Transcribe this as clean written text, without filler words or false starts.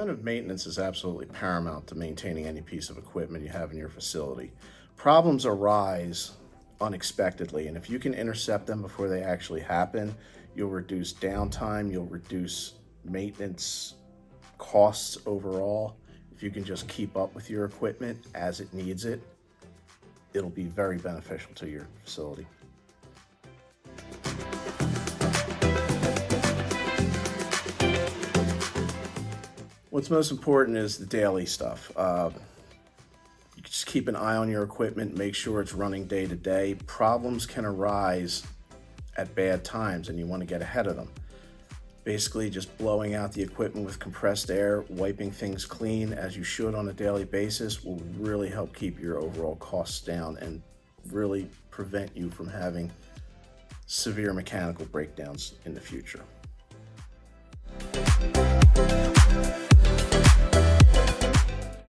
Preventive maintenance is absolutely paramount to maintaining any piece of equipment you have in your facility. Problems arise unexpectedly, and if you can intercept them before they actually happen, you'll reduce downtime, you'll reduce maintenance costs overall. If you can just keep up with your equipment as it needs it, it'll be very beneficial to your facility. What's most important is the daily stuff. You just keep an eye on your equipment, make sure it's running day to day. Problems can arise at bad times and you want to get ahead of them. Basically, just blowing out the equipment with compressed air, wiping things clean as you should on a daily basis will really help keep your overall costs down and really prevent you from having severe mechanical breakdowns in the future.